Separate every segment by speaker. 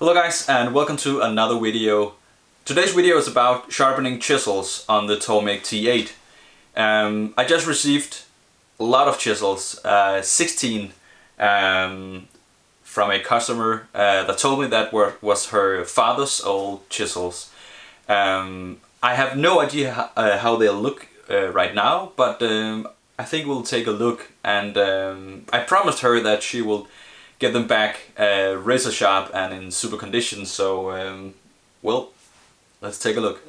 Speaker 1: Hello guys, and welcome to another video. Today's video is about sharpening chisels on the Tormek T8. I just received a lot of chisels, 16 from a customer that told me that was her father's old chisels. I have no idea how they look right now, but I think we'll take a look, and I promised her that she will get them back razor sharp and in super condition, so well, let's take a look.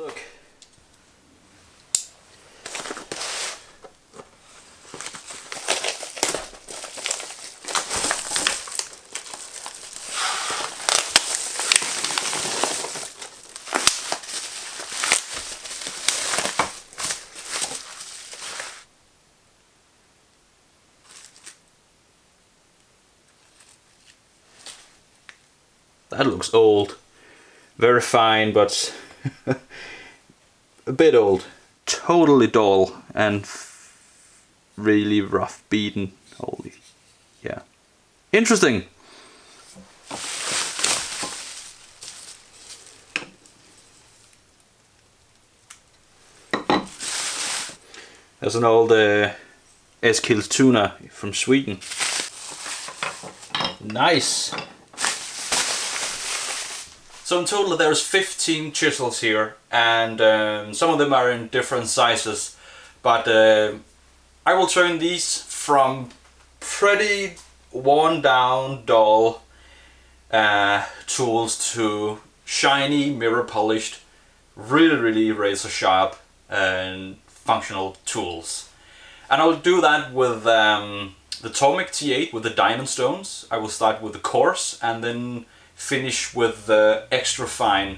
Speaker 1: That looks old. Very fine, but a bit old. Totally dull and really rough beaten. Holy, yeah. Interesting. There's an old Eskilstuna from Sweden. Nice. So in total there's 15 chisels here, and some of them are in different sizes, but I will turn these from pretty worn down, dull tools to shiny, mirror polished, really razor sharp and functional tools. And I'll do that with the Tormek T8 with the diamond stones. I will start with the coarse and then finish with the extra fine,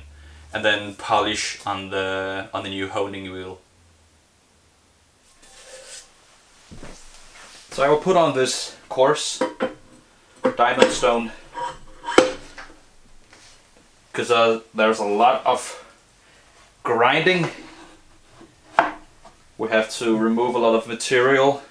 Speaker 1: and then polish on the new honing wheel. So I will put on this coarse diamond stone because there's a lot of grinding. We have to remove a lot of material.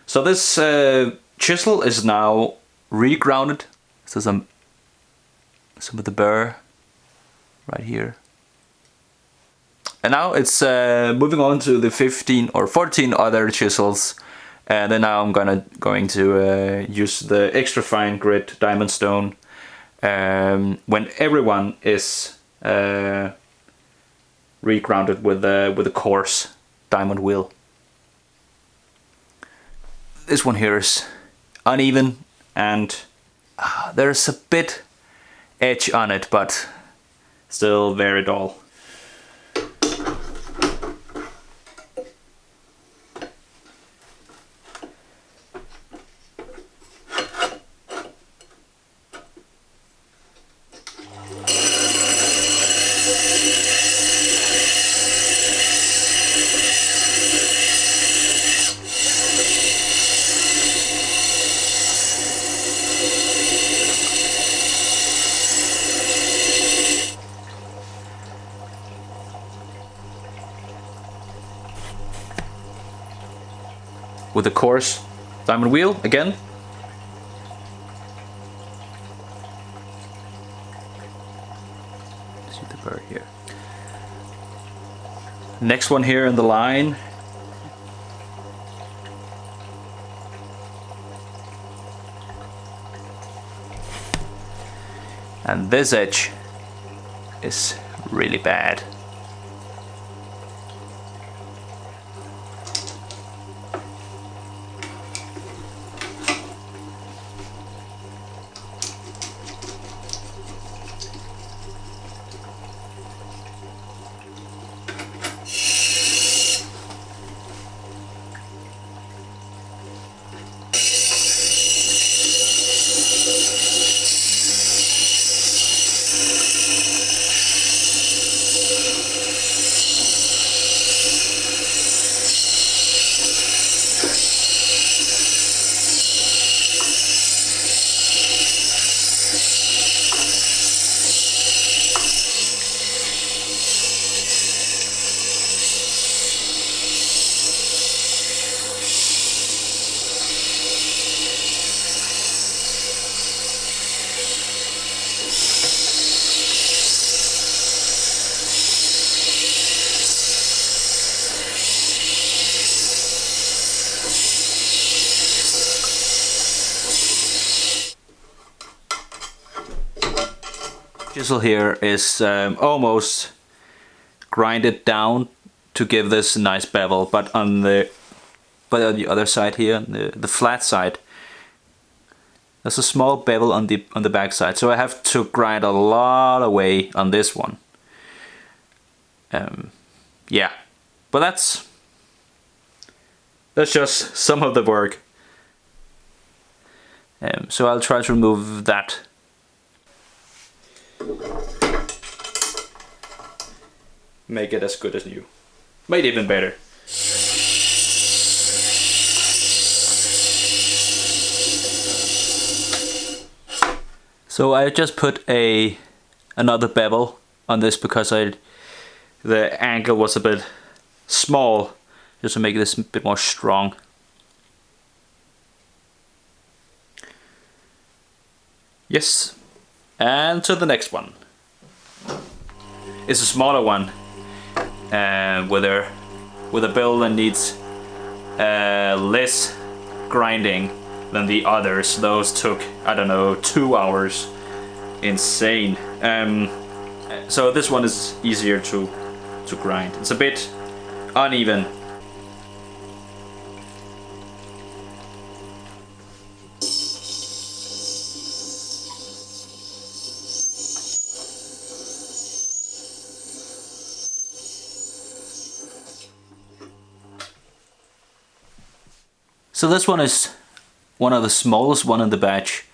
Speaker 1: So this chisel is now re-grounded. So some of the burr right here. And now it's moving on to the 15 or 14 other chisels. And then now I'm going to use the extra fine grit diamond stone when everyone is re-grounded with a coarse diamond wheel. This one here is uneven, and there's a bit edge on it, but still very dull. With a coarse diamond wheel again. See the burr here. Next one here in the line. And this edge is really bad. Chisel here is almost grinded down to give this a nice bevel, but on the other side here, the flat side, there's a small bevel on the back side, so I have to grind a lot away on this one. Yeah, but that's just some of the work. So I'll try to remove that. Make it as good as new. Made even better. So I just put another bevel on this because the angle was a bit small, just to make this a bit more strong. Yes, and to the next one. It's a smaller one, with a bevel that needs less grinding than the others. Those took, I don't know, 2 hours. Insane. So this one is easier to grind. It's a bit uneven. So this one is one of the smallest one in the batch,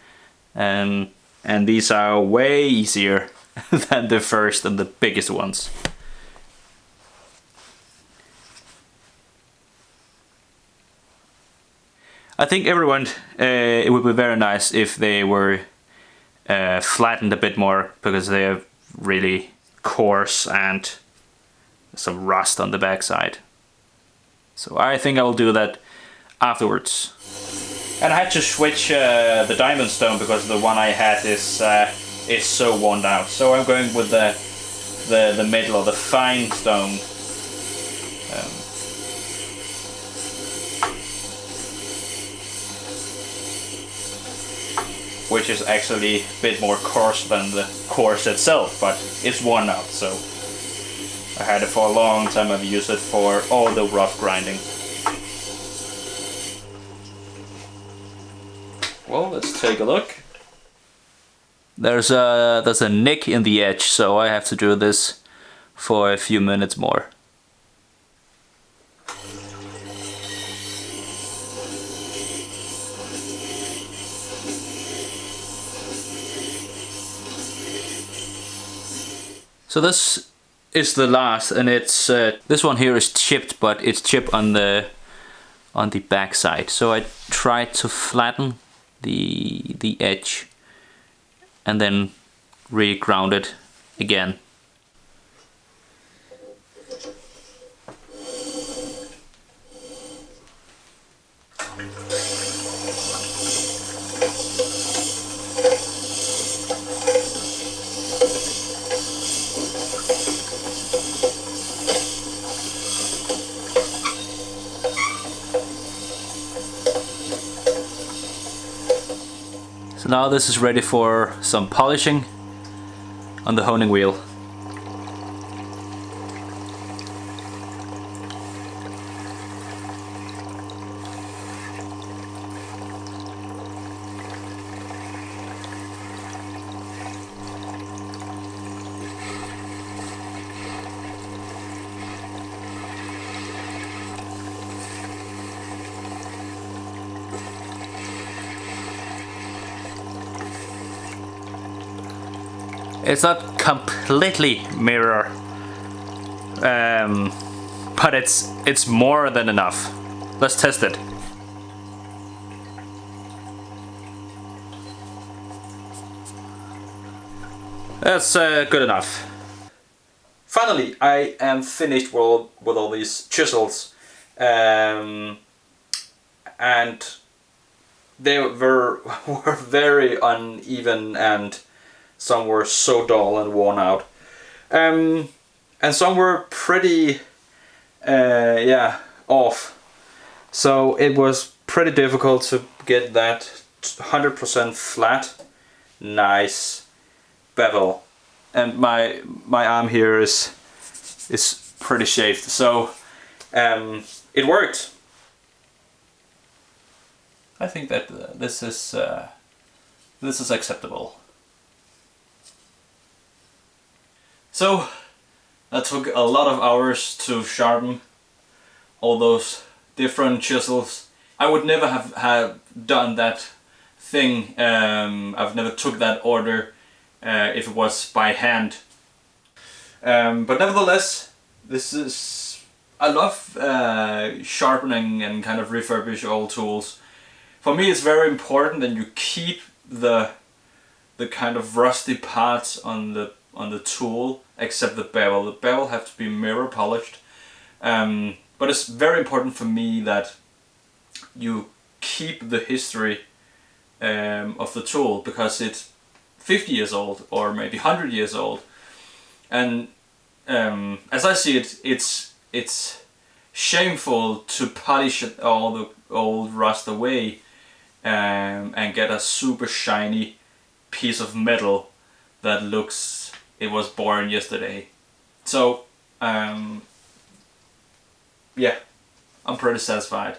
Speaker 1: and these are way easier than the first and the biggest ones. I think everyone, it would be very nice if they were flattened a bit more, because they are really coarse and some rust on the backside. So I think I will do that afterwards. And I had to switch the diamond stone because the one I had is so worn out. So I'm going with the middle, or the fine stone. Which is actually a bit more coarse than the coarse itself, but it's worn out, so I had it for a long time. I've used it for all the rough grinding. Well, let's take a look. There's a nick in the edge, so I have to do this for a few minutes more. So this is the last, and it's this one here is chipped, but it's chipped on the back side. So I tried to flatten the edge and then re-ground it again. now this is ready for some polishing on the honing wheel. It's not completely mirror, but it's more than enough. Let's test it. That's good enough. Finally, I am finished with all these chisels, and they were very uneven, and some were so dull and worn out, and some were pretty off. So it was pretty difficult to get that 100% flat, nice bevel. And my arm here is pretty shaved, so it worked. I think that this is acceptable. So that took a lot of hours to sharpen all those different chisels. I would never have done that thing. I've never took that order if it was by hand. But nevertheless, I love sharpening and kind of refurbish old tools. For me, it's very important that you keep the kind of rusty parts on the tool, except the bevel. The bevel have to be mirror polished. But it's very important for me that you keep the history of the tool, because it's 50 years old or maybe 100 years old, and as I see it, it's shameful to polish all the old rust away and get a super shiny piece of metal that looks it was born yesterday. So yeah, I'm pretty satisfied.